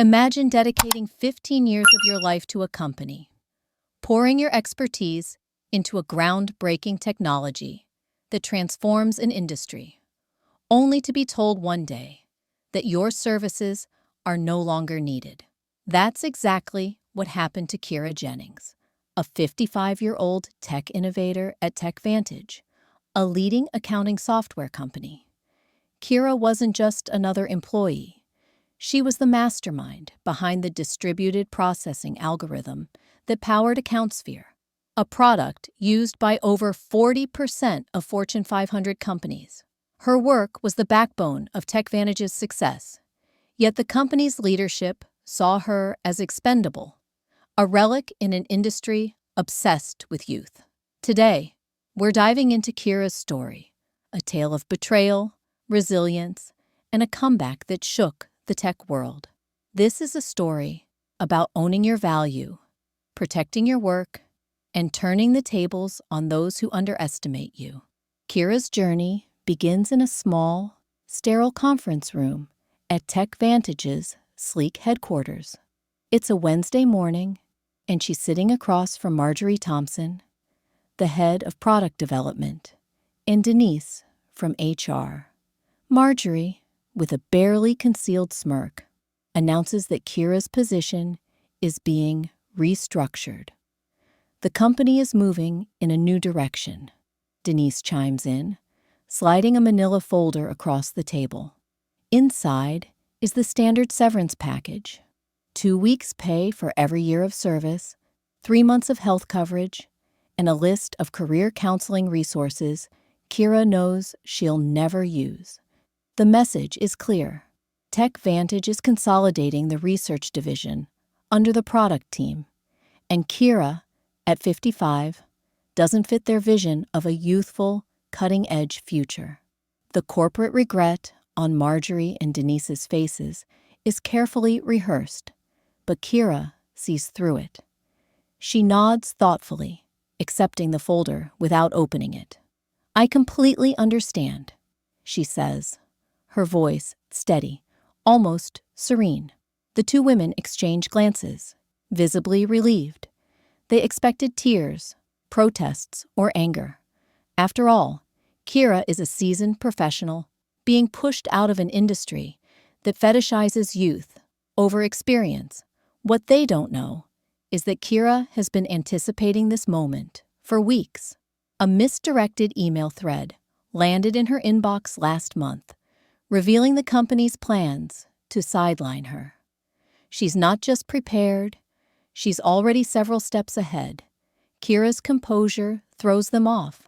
Imagine dedicating 15 years of your life to a company, pouring your expertise into a groundbreaking technology that transforms an industry, only to be told one day that your services are no longer needed. That's exactly what happened to Kira Jennings, a 55-year-old tech innovator at TechVantage, a leading accounting software company. Kira wasn't just another employee. She was the mastermind behind the distributed processing algorithm that powered AccountSphere, a product used by over 40% of Fortune 500 companies. Her work was the backbone of TechVantage's success, yet the company's leadership saw her as expendable, a relic in an industry obsessed with youth. Today, we're diving into Kira's story, a tale of betrayal, resilience, and a comeback that shook the tech world. This is a story about owning your value, protecting your work, and turning the tables on those who underestimate you. Kira's journey begins in a small, sterile conference room at TechVantage's sleek headquarters. It's a Wednesday morning, and she's sitting across from Marjorie Thompson, the head of product development, and Denise from HR. Marjorie, with a barely concealed smirk, announces that Kira's position is being restructured. The company is moving in a new direction. Denise chimes in, sliding a manila folder across the table. Inside is the standard severance package: 2 weeks' pay for every year of service, 3 months of health coverage, and a list of career counseling resources Kira knows she'll never use. The message is clear. TechVantage is consolidating the research division under the product team, and Kira, at 55, doesn't fit their vision of a youthful, cutting-edge future. The corporate regret on Marjorie and Denise's faces is carefully rehearsed, but Kira sees through it. She nods thoughtfully, accepting the folder without opening it. "I completely understand," she says, her voice steady, almost serene. The two women exchange glances, visibly relieved. They expected tears, protests, or anger. After all, Kira is a seasoned professional being pushed out of an industry that fetishizes youth over experience. What they don't know is that Kira has been anticipating this moment for weeks. A misdirected email thread landed in her inbox last month, revealing the company's plans to sideline her. She's not just prepared, she's already several steps ahead. Kira's composure throws them off.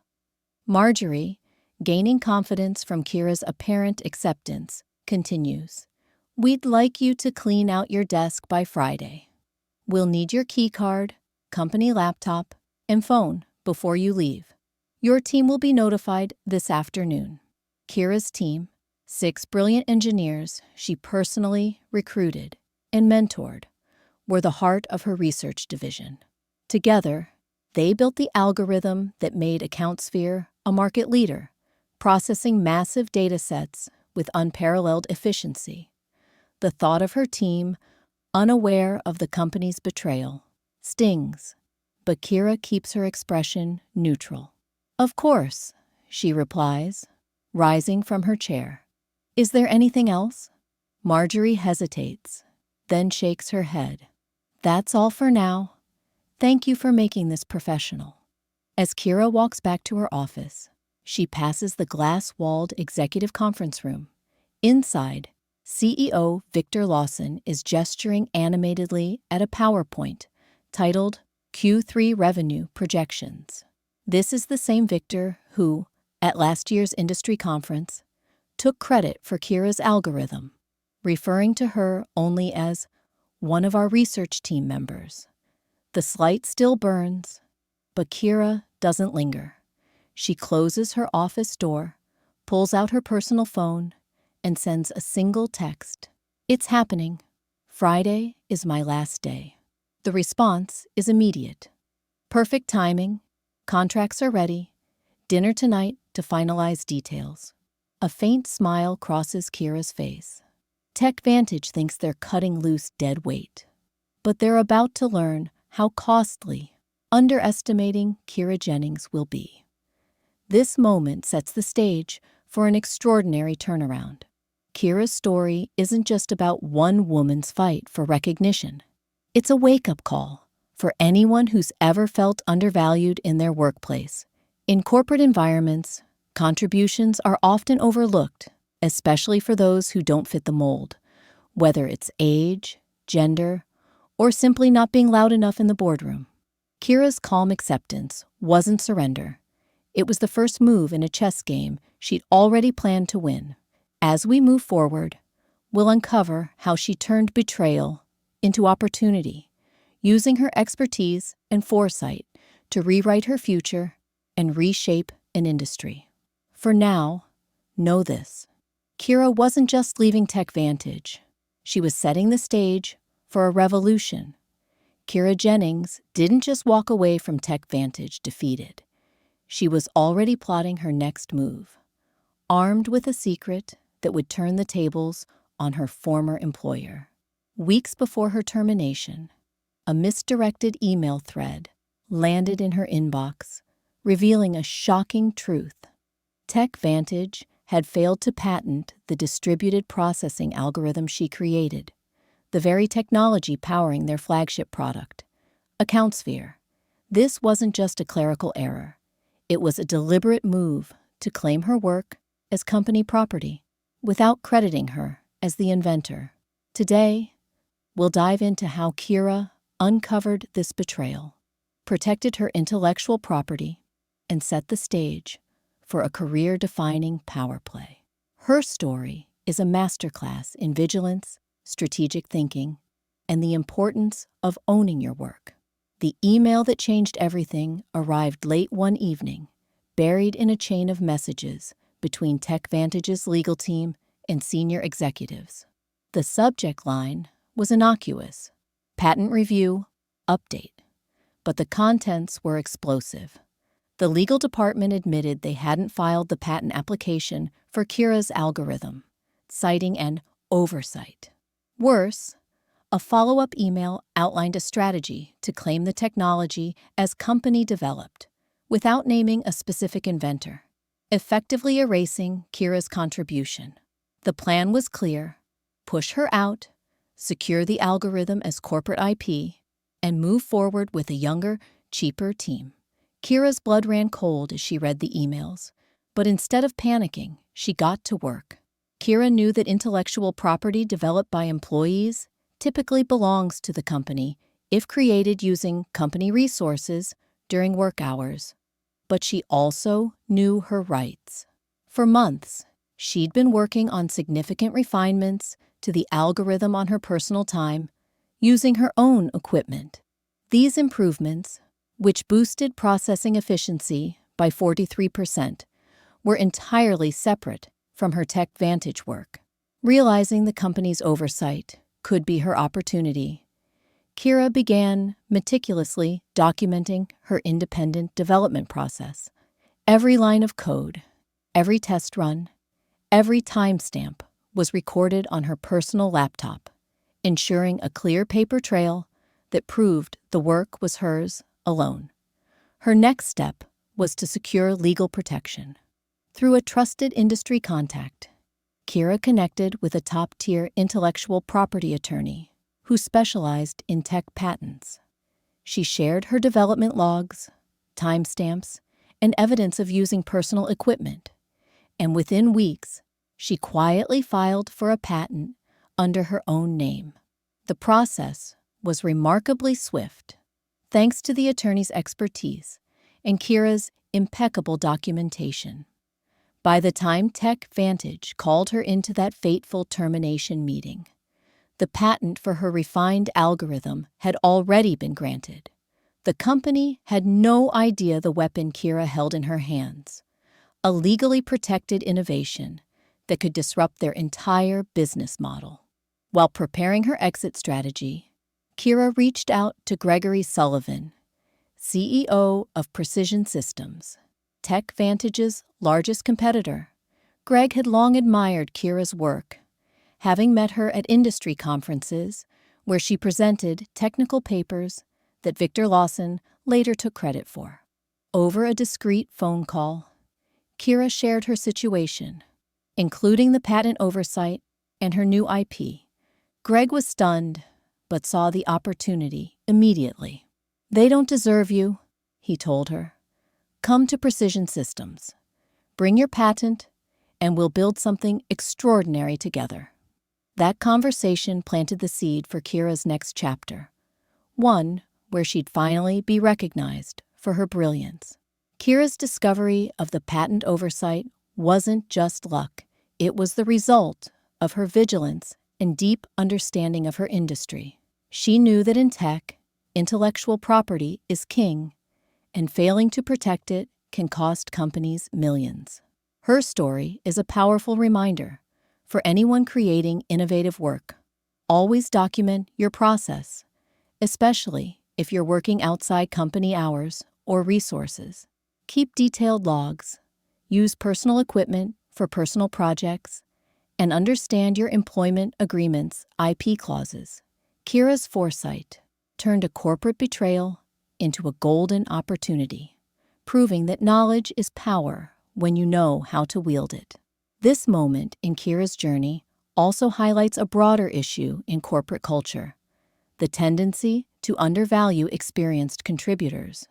Marjorie, gaining confidence from Kira's apparent acceptance, continues. "We'd like you to clean out your desk by Friday. We'll need your keycard, company laptop, and phone before you leave. Your team will be notified this afternoon." Kira's team, 6 brilliant engineers she personally recruited and mentored, were the heart of her research division. Together, they built the algorithm that made AccountSphere a market leader, processing massive data sets with unparalleled efficiency. The thought of her team, unaware of the company's betrayal, stings, but Kira keeps her expression neutral. "Of course," she replies, rising from her chair. "Is there anything else?" Marjorie hesitates, then shakes her head. "That's all for now. Thank you for making this professional." As Kira walks back to her office, she passes the glass-walled executive conference room. Inside, CEO Victor Lawson is gesturing animatedly at a PowerPoint titled Q3 Revenue Projections. This is the same Victor who, at last year's industry conference, took credit for Kira's algorithm, referring to her only as one of our research team members. The slight still burns, but Kira doesn't linger. She closes her office door, pulls out her personal phone, and sends a single text. "It's happening. Friday is my last day." The response is immediate. "Perfect timing. Contracts are ready. Dinner tonight to finalize details." A faint smile crosses Kira's face. TechVantage thinks they're cutting loose dead weight, but they're about to learn how costly underestimating Kira Jennings will be. This moment sets the stage for an extraordinary turnaround. Kira's story isn't just about one woman's fight for recognition. It's a wake-up call for anyone who's ever felt undervalued in their workplace. In corporate environments, contributions are often overlooked, especially for those who don't fit the mold, whether it's age, gender, or simply not being loud enough in the boardroom. Kira's calm acceptance wasn't surrender. It was the first move in a chess game she'd already planned to win. As we move forward, we'll uncover how she turned betrayal into opportunity, using her expertise and foresight to rewrite her future and reshape an industry. For now, know this: Kira wasn't just leaving TechVantage. She was setting the stage for a revolution. Kira Jennings didn't just walk away from TechVantage defeated. She was already plotting her next move, armed with a secret that would turn the tables on her former employer. Weeks before her termination, a misdirected email thread landed in her inbox, revealing a shocking truth. TechVantage had failed to patent the distributed processing algorithm she created, the very technology powering their flagship product, AccountSphere. This wasn't just a clerical error. It was a deliberate move to claim her work as company property, without crediting her as the inventor. Today, we'll dive into how Kira uncovered this betrayal, protected her intellectual property, and set the stage for a career-defining power play. Her story is a masterclass in vigilance, strategic thinking, and the importance of owning your work. The email that changed everything arrived late one evening, buried in a chain of messages between TechVantage's legal team and senior executives. The subject line was innocuous: patent review, update. But the contents were explosive. The legal department admitted they hadn't filed the patent application for Kira's algorithm, citing an oversight. Worse, a follow-up email outlined a strategy to claim the technology as company developed, without naming a specific inventor, effectively erasing Kira's contribution. The plan was clear: push her out, secure the algorithm as corporate IP, and move forward with a younger, cheaper team. Kira's blood ran cold as she read the emails, but instead of panicking, she got to work. Kira knew that intellectual property developed by employees typically belongs to the company if created using company resources during work hours. But she also knew her rights. For months, she'd been working on significant refinements to the algorithm on her personal time, using her own equipment. These improvements, which boosted processing efficiency by 43%, were entirely separate from her TechVantage work. Realizing the company's oversight could be her opportunity, Kira began meticulously documenting her independent development process. Every line of code, every test run, every timestamp was recorded on her personal laptop, ensuring a clear paper trail that proved the work was hers alone. Her next step was to secure legal protection. Through a trusted industry contact, Kira connected with a top-tier intellectual property attorney who specialized in tech patents. She shared her development logs, timestamps, and evidence of using personal equipment, and within weeks, she quietly filed for a patent under her own name. The process was remarkably swift, thanks to the attorney's expertise and Kira's impeccable documentation. By the time TechVantage called her into that fateful termination meeting, the patent for her refined algorithm had already been granted. The company had no idea the weapon Kira held in her hands, a legally protected innovation that could disrupt their entire business model. While preparing her exit strategy, Kira reached out to Gregory Sullivan, CEO of Precision Systems, TechVantage's largest competitor. Greg had long admired Kira's work, having met her at industry conferences where she presented technical papers that Victor Lawson later took credit for. Over a discreet phone call, Kira shared her situation, including the patent oversight and her new IP. Greg was stunned, but saw the opportunity immediately. "They don't deserve you," he told her. "Come to Precision Systems. Bring your patent, and we'll build something extraordinary together." That conversation planted the seed for Kira's next chapter, one where she'd finally be recognized for her brilliance. Kira's discovery of the patent oversight wasn't just luck. It was the result of her vigilance and deep understanding of her industry. She knew that in tech, intellectual property is king, and failing to protect it can cost companies millions. Her story is a powerful reminder for anyone creating innovative work. Always document your process, especially if you're working outside company hours or resources. Keep detailed logs, use personal equipment for personal projects, and understand your employment agreement's IP clauses. Kira's foresight turned a corporate betrayal into a golden opportunity, proving that knowledge is power when you know how to wield it. This moment in Kira's journey also highlights a broader issue in corporate culture: the tendency to undervalue experienced contributors.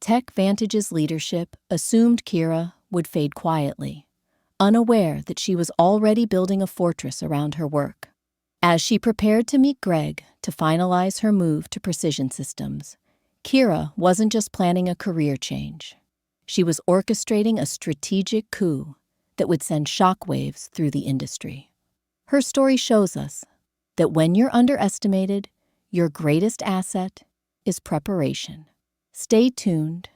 TechVantage's leadership assumed Kira would fade quietly, unaware that she was already building a fortress around her work. As she prepared to meet Greg to finalize her move to Precision Systems, Kira wasn't just planning a career change. She was orchestrating a strategic coup that would send shockwaves through the industry. Her story shows us that when you're underestimated, your greatest asset is preparation. Stay tuned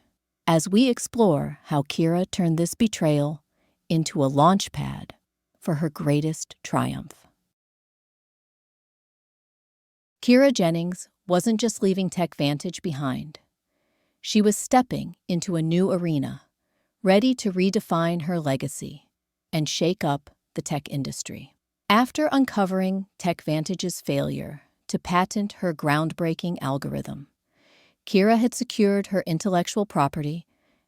as we explore how Kira turned this betrayal into a launchpad for her greatest triumph. Kira Jennings wasn't just leaving TechVantage behind. She was stepping into a new arena, ready to redefine her legacy and shake up the tech industry. After uncovering TechVantage's failure to patent her groundbreaking algorithm, Kira had secured her intellectual property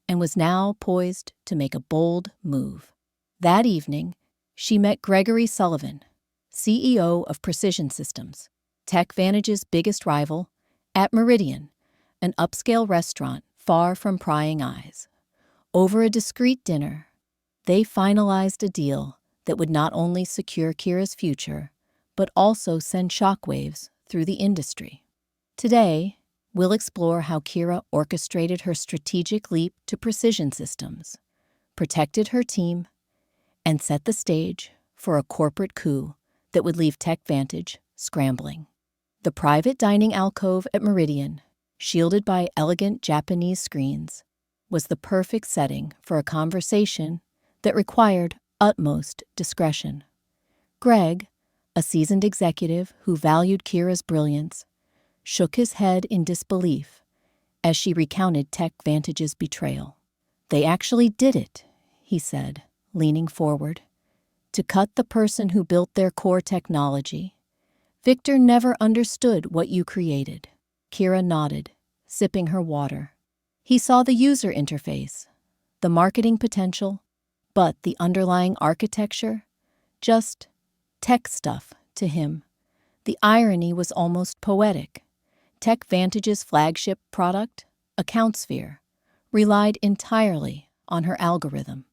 and was now poised to make a bold move. That evening, she met Gregory Sullivan, CEO of Precision Systems, TechVantage's biggest rival, at Meridian, an upscale restaurant far from prying eyes. Over a discreet dinner, they finalized a deal that would not only secure Kira's future, but also send shockwaves through the industry. Today, we'll explore how Kira orchestrated her strategic leap to Precision Systems, protected her team, and set the stage for a corporate coup that would leave TechVantage scrambling. The private dining alcove at Meridian, shielded by elegant Japanese screens, was the perfect setting for a conversation that required utmost discretion. Greg, a seasoned executive who valued Kira's brilliance, shook his head in disbelief as she recounted TechVantage's betrayal. "They actually did it," he said, leaning forward. "To cut the person who built their core technology. Victor never understood what you created." Kira nodded, sipping her water. He saw the user interface, the marketing potential, but the underlying architecture? Just tech stuff to him. The irony was almost poetic. TechVantage's flagship product, AccountSphere, relied entirely on her algorithm.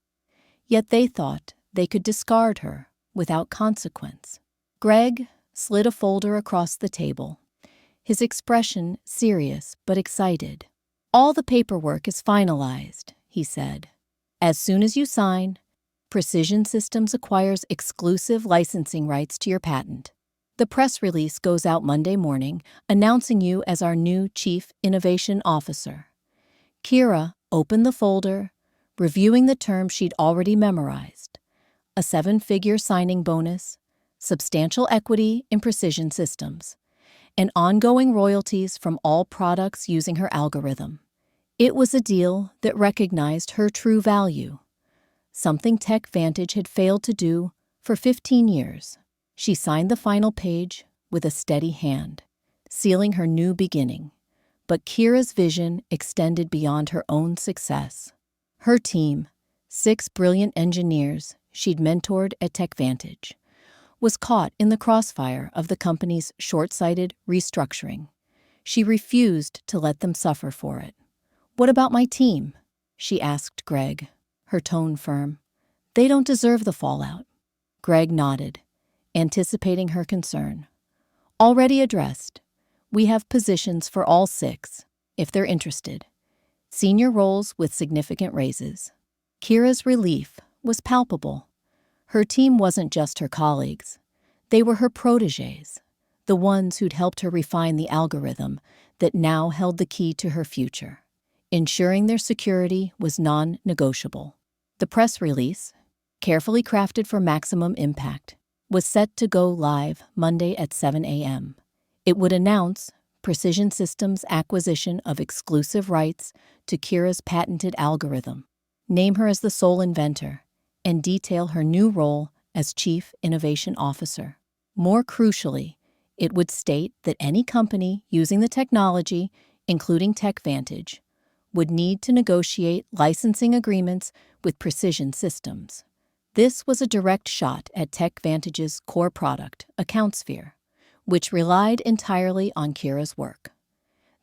Yet they thought they could discard her without consequence. Greg slid a folder across the table, his expression serious but excited. "All the paperwork is finalized," he said. "As soon as you sign, Precision Systems acquires exclusive licensing rights to your patent. The press release goes out Monday morning, announcing you as our new Chief Innovation Officer." Kira opened the folder, reviewing the terms she'd already memorized: a 7-figure signing bonus, substantial equity in Precision Systems, and ongoing royalties from all products using her algorithm. It was a deal that recognized her true value, something TechVantage had failed to do for 15 years. She signed the final page with a steady hand, sealing her new beginning. But Kira's vision extended beyond her own success. Her team, 6 brilliant engineers she'd mentored at TechVantage, was caught in the crossfire of the company's short-sighted restructuring. She refused to let them suffer for it. "What about my team?" she asked Greg, her tone firm. "They don't deserve the fallout." Greg nodded, anticipating her concern. "Already addressed. We have positions for all 6, if they're interested. Senior roles with significant raises." Kira's relief was palpable. Her team wasn't just her colleagues. They were her protégés, the ones who'd helped her refine the algorithm that now held the key to her future. Ensuring their security was non-negotiable. The press release, carefully crafted for maximum impact, was set to go live Monday at 7 a.m. It would announce Precision Systems' acquisition of exclusive rights to Kira's patented algorithm, name her as the sole inventor, and detail her new role as Chief Innovation Officer. More crucially, it would state that any company using the technology, including TechVantage, would need to negotiate licensing agreements with Precision Systems. This was a direct shot at TechVantage's core product, AccountSphere, which relied entirely on Kira's work.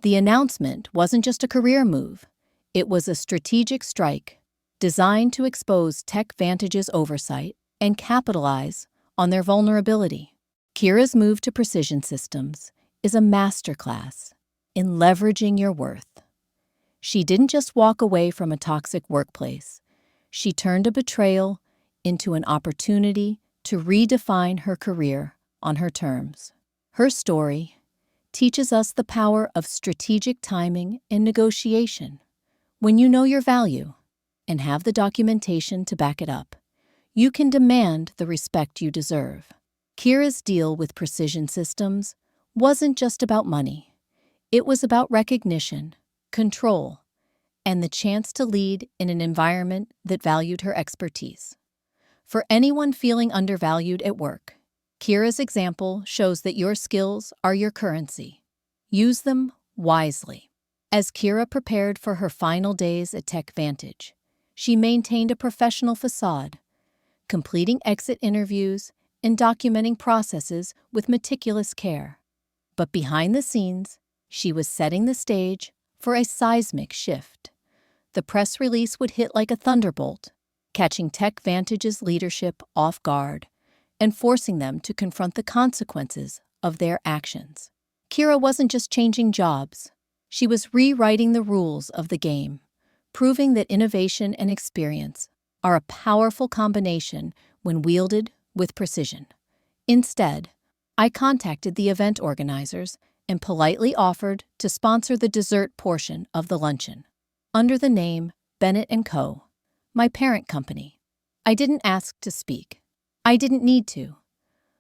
The announcement wasn't just a career move. It was a strategic strike designed to expose TechVantage's oversight and capitalize on their vulnerability. Kira's move to Precision Systems is a masterclass in leveraging your worth. She didn't just walk away from a toxic workplace. She turned a betrayal into an opportunity to redefine her career on her terms. Her story teaches us the power of strategic timing and negotiation. When you know your value and have the documentation to back it up, you can demand the respect you deserve. Kira's deal with Precision Systems wasn't just about money. It was about recognition, control, and the chance to lead in an environment that valued her expertise. For anyone feeling undervalued at work, Kira's example shows that your skills are your currency. Use them wisely. As Kira prepared for her final days at TechVantage, she maintained a professional facade, completing exit interviews and documenting processes with meticulous care. But behind the scenes, she was setting the stage for a seismic shift. The press release would hit like a thunderbolt, catching TechVantage's leadership off guard and forcing them to confront the consequences of their actions. Kira wasn't just changing jobs. She was rewriting the rules of the game, proving that innovation and experience are a powerful combination when wielded with precision. Instead, I contacted the event organizers and politely offered to sponsor the dessert portion of the luncheon, under the name Bennett & Co., my parent company. I didn't ask to speak. I didn't need to.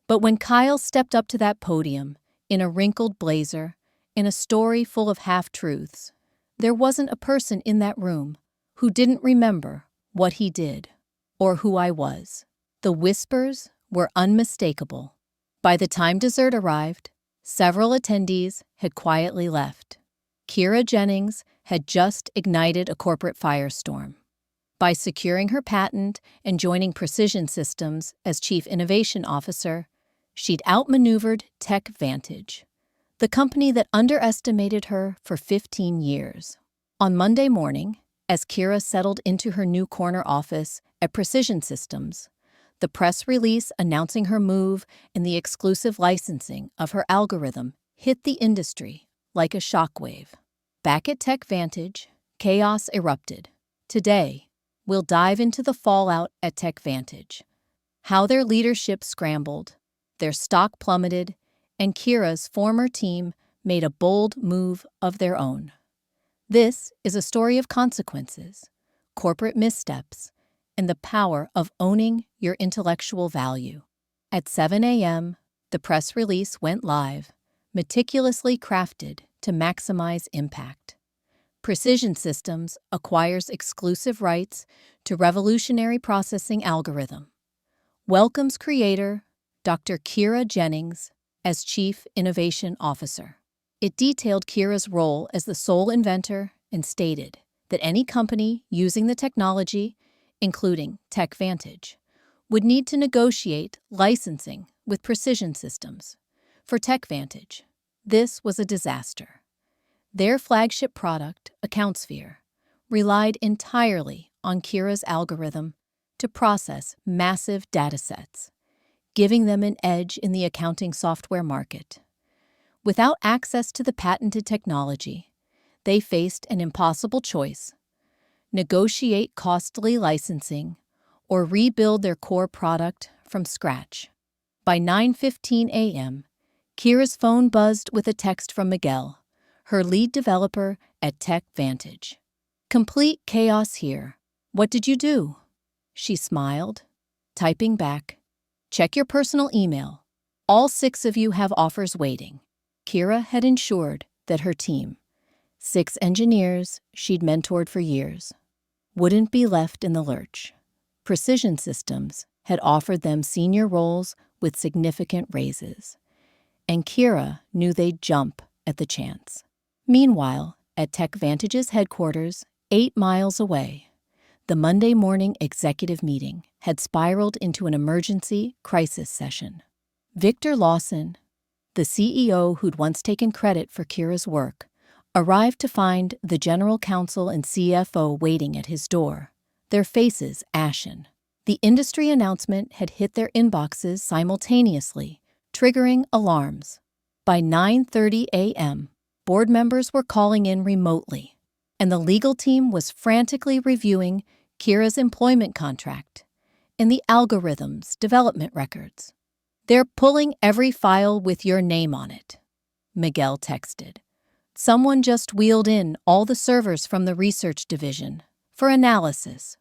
But when Kyle stepped up to that podium, in a wrinkled blazer, in a story full of half-truths, there wasn't a person in that room who didn't remember what he did or who I was. The whispers were unmistakable. By the time dessert arrived, several attendees had quietly left. Kira Jennings had just ignited a corporate firestorm. By securing her patent and joining Precision Systems as Chief Innovation Officer, she'd outmaneuvered TechVantage, the company that underestimated her for 15 years. On Monday morning, as Kira settled into her new corner office at Precision Systems, the press release announcing her move and the exclusive licensing of her algorithm hit the industry like a shockwave. Back at TechVantage, chaos erupted. Today, we'll dive into the fallout at TechVantage, how their leadership scrambled, their stock plummeted, and Kira's former team made a bold move of their own. This is a story of consequences, corporate missteps, and the power of owning your intellectual value. At 7 a.m., the press release went live, meticulously crafted to maximize impact. Precision Systems acquires exclusive rights to revolutionary processing algorithm, welcomes creator Dr. Kira Jennings as Chief Innovation Officer. It detailed Kira's role as the sole inventor and stated that any company using the technology, including TechVantage, would need to negotiate licensing with Precision Systems. For TechVantage, this was a disaster. Their flagship product, AccountSphere, relied entirely on Kira's algorithm to process massive datasets, giving them an edge in the accounting software market. Without access to the patented technology, they faced an impossible choice: negotiate costly licensing or rebuild their core product from scratch. By 9:15 a.m., Kira's phone buzzed with a text from Miguel, her lead developer at TechVantage. "Complete chaos here. What did you do?" She smiled, typing back, "Check your personal email. All 6 of you have offers waiting." Kira had ensured that her team, 6 engineers she'd mentored for years, wouldn't be left in the lurch. Precision Systems had offered them senior roles with significant raises, and Kira knew they'd jump at the chance. Meanwhile, at TechVantage's headquarters, 8 miles away, the Monday morning executive meeting had spiraled into an emergency crisis session. Victor Lawson, the CEO who'd once taken credit for Kira's work, arrived to find the general counsel and CFO waiting at his door, their faces ashen. The industry announcement had hit their inboxes simultaneously, triggering alarms. By 9:30 a.m., board members were calling in remotely, and the legal team was frantically reviewing Kira's employment contract and the algorithm's development records. "They're pulling every file with your name on it," Miguel texted. "Someone just wheeled in all the servers from the research division for analysis."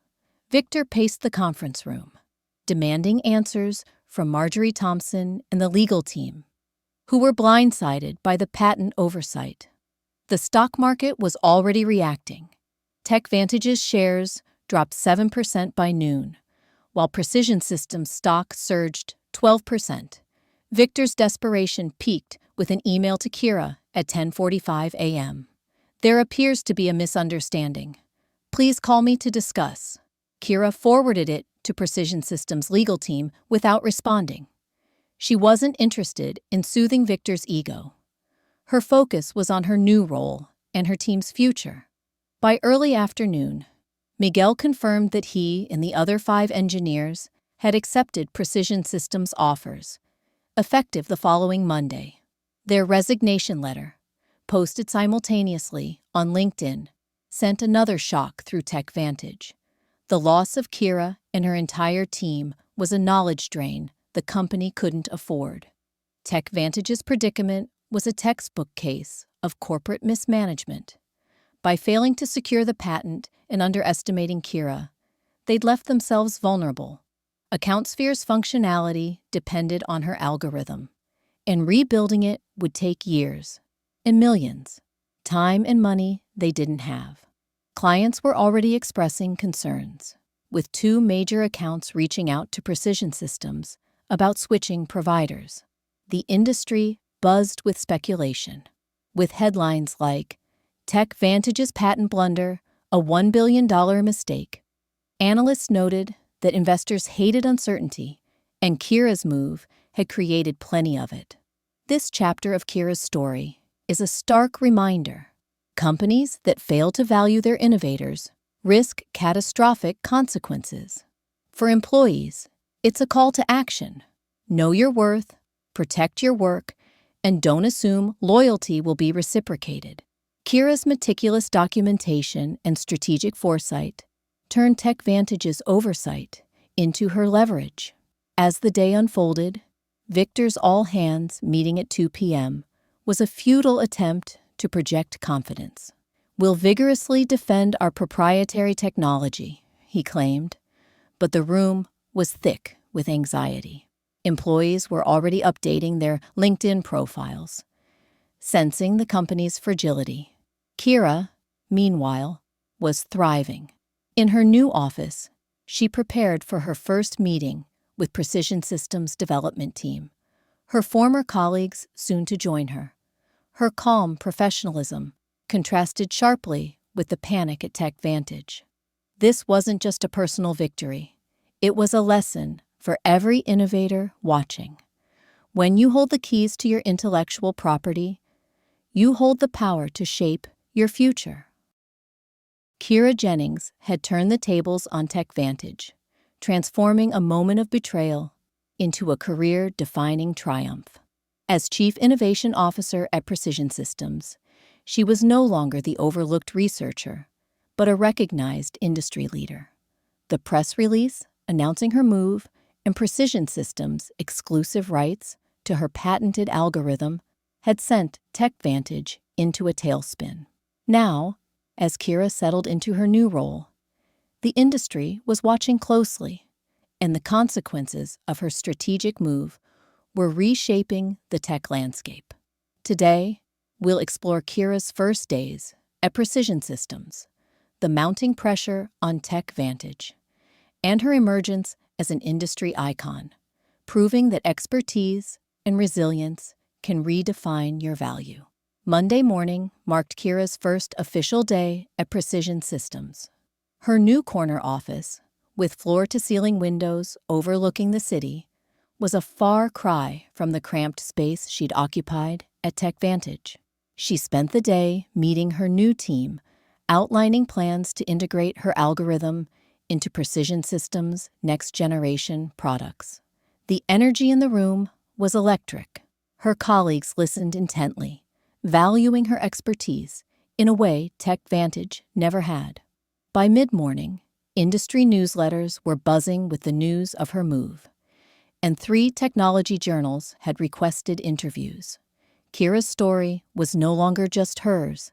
Victor paced the conference room, demanding answers from Marjorie Thompson and the legal team, who were blindsided by the patent oversight. The stock market was already reacting. TechVantage's shares dropped 7% by noon, while Precision Systems stock surged 12%. Victor's desperation peaked with an email to Kira at 10:45 a.m. "There appears to be a misunderstanding. Please call me to discuss." Kira forwarded it to Precision Systems' legal team without responding. She wasn't interested in soothing Victor's ego. Her focus was on her new role and her team's future. By early afternoon, Miguel confirmed that he and the other 5 engineers had accepted Precision Systems' offers, effective the following Monday. Their resignation letter, posted simultaneously on LinkedIn, sent another shock through TechVantage. The loss of Kira and her entire team was a knowledge drain the company couldn't afford. TechVantage's predicament was a textbook case of corporate mismanagement. By failing to secure the patent and underestimating Kira, they'd left themselves vulnerable. AccountSphere's functionality depended on her algorithm, and rebuilding it would take years and millions, time and money they didn't have. Clients were already expressing concerns, with 2 major accounts reaching out to Precision Systems about switching providers. The industry buzzed with speculation, with headlines like "TechVantage's patent blunder, a $1 billion mistake." Analysts noted that investors hated uncertainty, and Kira's move had created plenty of it. This chapter of Kira's story is a stark reminder: companies that fail to value their innovators risk catastrophic consequences. For employees, it's a call to action. Know your worth, protect your work, and don't assume loyalty will be reciprocated. Kira's meticulous documentation and strategic foresight turned TechVantage's oversight into her leverage. As the day unfolded, Victor's all-hands meeting at 2 p.m. was a futile attempt to project confidence. "We'll vigorously defend our proprietary technology," he claimed, but the room was thick with anxiety. Employees were already updating their LinkedIn profiles, sensing the company's fragility. Kira, meanwhile, was thriving. In her new office, she prepared for her first meeting with Precision Systems development team, her former colleagues soon to join her. Her calm professionalism contrasted sharply with the panic at TechVantage. This wasn't just a personal victory. It was a lesson for every innovator watching. When you hold the keys to your intellectual property, you hold the power to shape your future. Kira Jennings had turned the tables on TechVantage, transforming a moment of betrayal into a career-defining triumph. As Chief Innovation Officer at Precision Systems, she was no longer the overlooked researcher, but a recognized industry leader. The press release announcing her move and Precision Systems' exclusive rights to her patented algorithm had sent TechVantage into a tailspin. Now, as Kira settled into her new role, the industry was watching closely, and the consequences of her strategic move were reshaping the tech landscape. Today, we'll explore Kira's first days at Precision Systems, the mounting pressure on TechVantage, and her emergence as an industry icon, proving that expertise and resilience can redefine your value. Monday morning marked Kira's first official day at Precision Systems. Her new corner office, with floor-to-ceiling windows overlooking the city, was a far cry from the cramped space she'd occupied at TechVantage. She spent the day meeting her new team, outlining plans to integrate her algorithm into Precision Systems' next-generation products. The energy in the room was electric. Her colleagues listened intently, valuing her expertise in a way TechVantage never had. By mid-morning, industry newsletters were buzzing with the news of her move, and 3 technology journals had requested interviews. Kira's story was no longer just hers.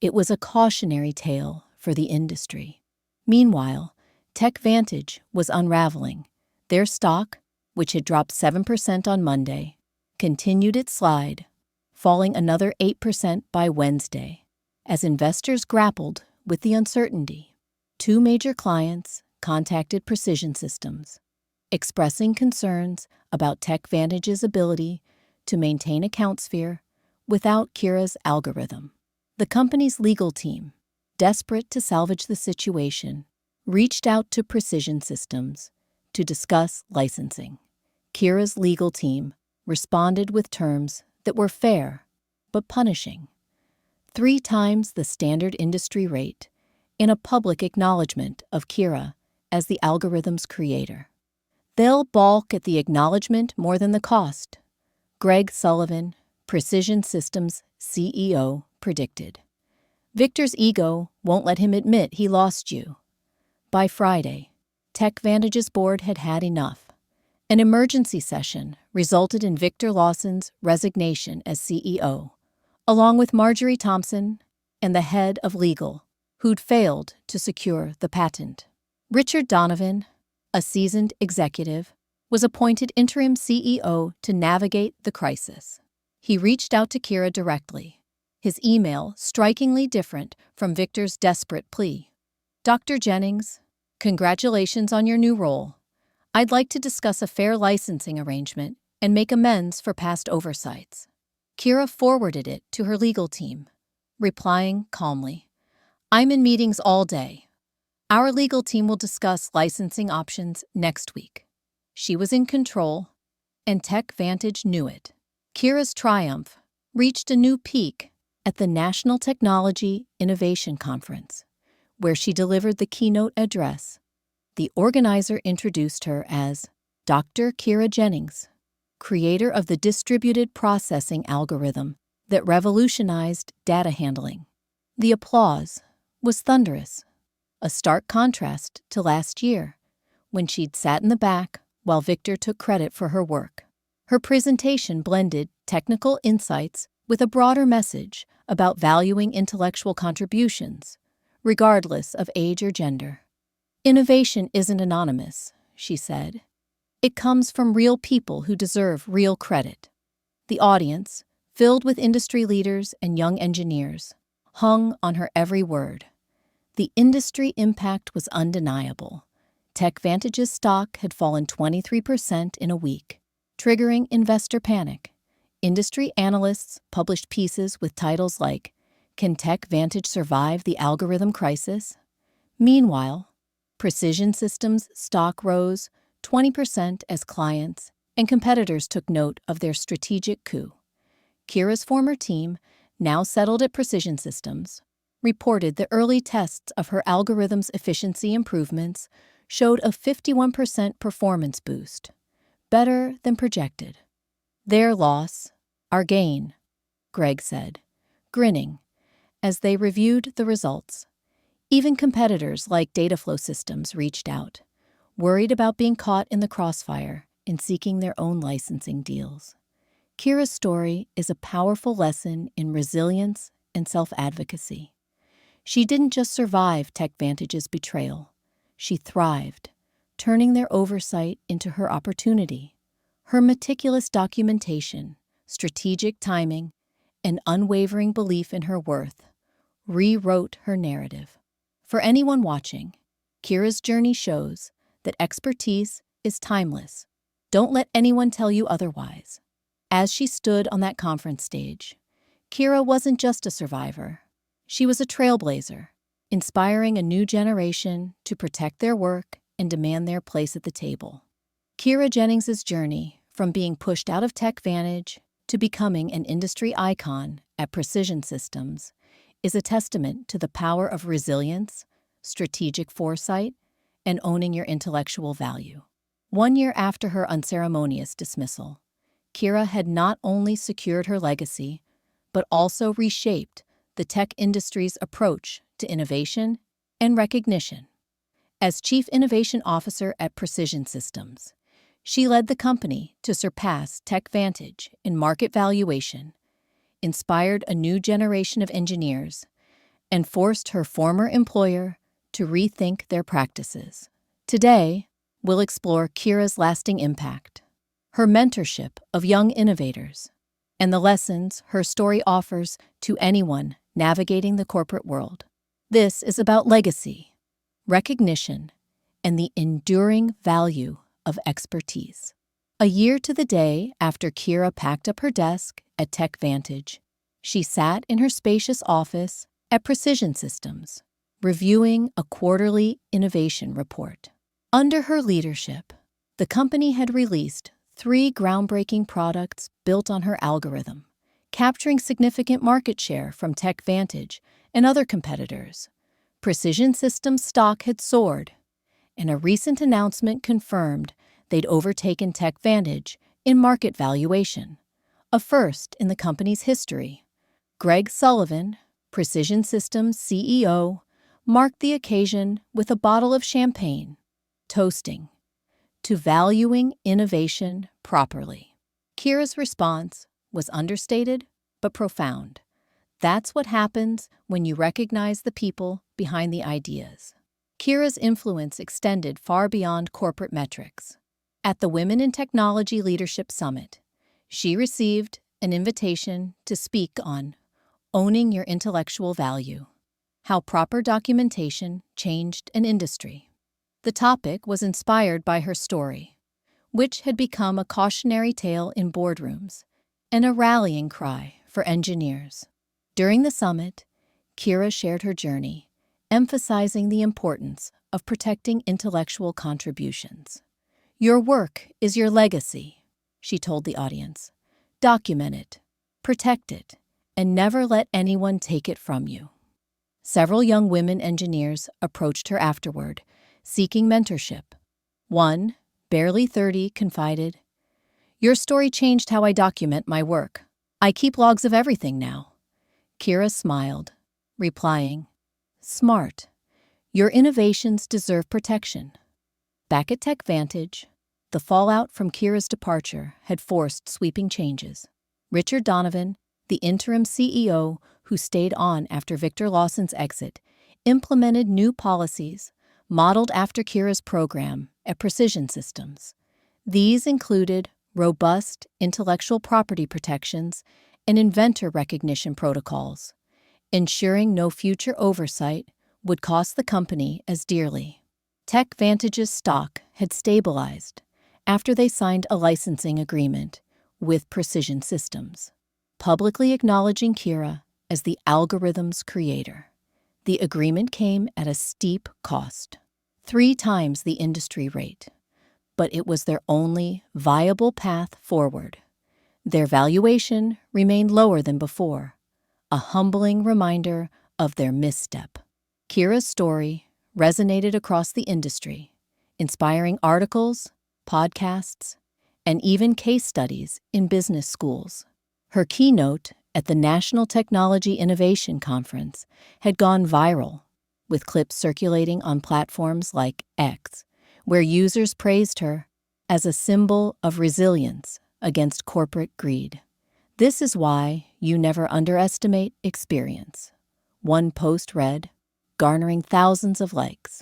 It was a cautionary tale for the industry. Meanwhile, TechVantage was unraveling. Their stock, which had dropped 7% on Monday, continued its slide, falling another 8% by Wednesday, as investors grappled with the uncertainty. 2 major clients contacted Precision Systems, expressing concerns about TechVantage's ability to maintain account sphere without Kira's algorithm. The company's legal team, desperate to salvage the situation, reached out to Precision Systems to discuss licensing. Kira's legal team responded with terms that were fair but punishing, 3 times the standard industry rate, in a public acknowledgement of Kira as the algorithm's creator. They'll balk at the acknowledgement more than the cost, Greg Sullivan, Precision Systems CEO, predicted. Victor's ego won't let him admit he lost you. By Friday, TechVantage's board had had enough. An emergency session resulted in Victor Lawson's resignation as CEO, along with Marjorie Thompson and the head of legal, who'd failed to secure the patent. Richard Donovan, a seasoned executive, was appointed interim CEO to navigate the crisis. He reached out to Kira directly, his email strikingly different from Victor's desperate plea. Dr. Jennings, congratulations on your new role. I'd like to discuss a fair licensing arrangement and make amends for past oversights. Kira forwarded it to her legal team, replying calmly, I'm in meetings all day. Our legal team will discuss licensing options next week. She was in control, and TechVantage knew it. Kira's triumph reached a new peak at the National Technology Innovation Conference, where she delivered the keynote address. The organizer introduced her as Dr. Kira Jennings, creator of the distributed processing algorithm that revolutionized data handling. The applause was thunderous, a stark contrast to last year, when she'd sat in the back while Victor took credit for her work. Her presentation blended technical insights with a broader message about valuing intellectual contributions, regardless of age or gender. Innovation isn't anonymous, she said. It comes from real people who deserve real credit. The audience, filled with industry leaders and young engineers, hung on her every word. The industry impact was undeniable. TechVantage's stock had fallen 23% in a week, triggering investor panic. Industry analysts published pieces with titles like, "Can TechVantage survive the algorithm crisis?" Meanwhile, Precision Systems stock rose 20% as clients and competitors took note of their strategic coup. Kira's former team, now settled at Precision Systems, reported the early tests of her algorithm's efficiency improvements showed a 51% performance boost, better than projected. "Their loss, our gain," Greg said, grinning, as they reviewed the results. Even competitors like Dataflow Systems reached out, worried about being caught in the crossfire and seeking their own licensing deals. Kira's story is a powerful lesson in resilience and self-advocacy. She didn't just survive TechVantage's betrayal. She thrived, turning their oversight into her opportunity. Her meticulous documentation, strategic timing, and unwavering belief in her worth rewrote her narrative. For anyone watching, Kira's journey shows that expertise is timeless. Don't let anyone tell you otherwise. As she stood on that conference stage, Kira wasn't just a survivor. She was a trailblazer, inspiring a new generation to protect their work and demand their place at the table. Kira Jennings' journey from being pushed out of TechVantage to becoming an industry icon at Precision Systems is a testament to the power of resilience, strategic foresight, and owning your intellectual value. 1 year after her unceremonious dismissal, Kira had not only secured her legacy, but also reshaped the tech industry's approach to innovation and recognition. As Chief Innovation Officer at Precision Systems, she led the company to surpass TechVantage in market valuation, inspired a new generation of engineers, and forced her former employer to rethink their practices. Today, we'll explore Kira's lasting impact, her mentorship of young innovators, and the lessons her story offers to anyone navigating the corporate world. This is about legacy, recognition, and the enduring value of expertise. A year to the day after Kira packed up her desk at TechVantage, she sat in her spacious office at Precision Systems, reviewing a quarterly innovation report. Under her leadership, the company had released 3 groundbreaking products built on her algorithm, capturing significant market share from TechVantage and other competitors. Precision Systems stock had soared, and a recent announcement confirmed they'd overtaken TechVantage in market valuation, a first in the company's history. Greg Sullivan, Precision Systems CEO, marked the occasion with a bottle of champagne, toasting to valuing innovation properly. Kira's response was understated but profound. That's what happens when you recognize the people behind the ideas. Kira's influence extended far beyond corporate metrics. At the Women in Technology Leadership Summit, she received an invitation to speak on owning your intellectual value, how proper documentation changed an industry. The topic was inspired by her story, which had become a cautionary tale in boardrooms and a rallying cry for engineers. During the summit, Kira shared her journey, emphasizing the importance of protecting intellectual contributions. "Your work is your legacy," she told the audience. "Document it, protect it, and never let anyone take it from you." Several young women engineers approached her afterward, seeking mentorship. One, barely 30, confided, "Your story changed how I document my work. I keep logs of everything now." Kira smiled, replying, "Smart. Your innovations deserve protection." Back at TechVantage, the fallout from Kira's departure had forced sweeping changes. Richard Donovan, the interim CEO who stayed on after Victor Lawson's exit, implemented new policies modeled after Kira's program at Precision Systems. These included robust intellectual property protections and inventor recognition protocols, ensuring no future oversight would cost the company as dearly. TechVantage's stock had stabilized after they signed a licensing agreement with Precision Systems, publicly acknowledging Kira as the algorithm's creator. The agreement came at a steep cost, 3 times the industry rate, but it was their only viable path forward. Their valuation remained lower than before, a humbling reminder of their misstep. Kira's story resonated across the industry, inspiring articles, podcasts, and even case studies in business schools. Her keynote at the National Technology Innovation Conference had gone viral, with clips circulating on platforms like X, where users praised her as a symbol of resilience against corporate greed. This is why you never underestimate experience. One post read, garnering thousands of likes.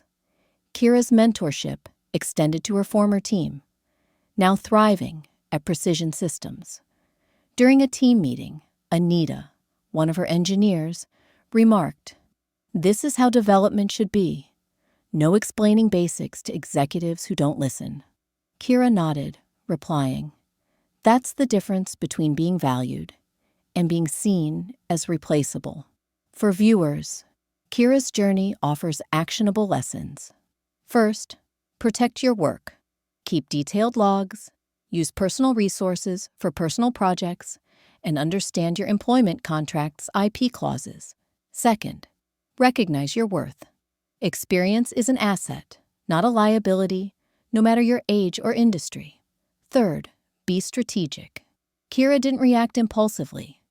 Kira's mentorship extended to her former team, now thriving at Precision Systems. During a team meeting, Anita, one of her engineers, remarked, "This is how development should be. No explaining basics to executives who don't listen." Kira nodded, replying, "That's the difference between being valued and being seen as replaceable." For viewers, Kira's journey offers actionable lessons. First, protect your work. Keep detailed logs, use personal resources for personal projects, and understand your employment contract's IP clauses. Second, recognize your worth. Experience is an asset, not a liability, no matter your age or industry. Third, be strategic. Kira didn't react impulsively.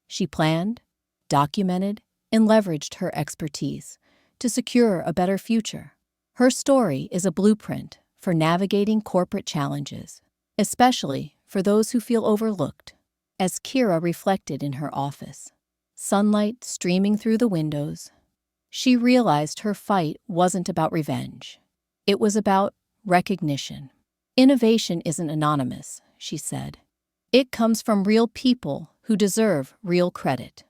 She planned, documented, and leveraged her expertise to secure a better future. Her story is a blueprint for navigating corporate challenges, especially for those who feel overlooked. As Kira reflected in her office, sunlight streaming through the windows, she realized her fight wasn't about revenge. It was about recognition. "Innovation isn't anonymous," she said. "It comes from real people who deserve real credit."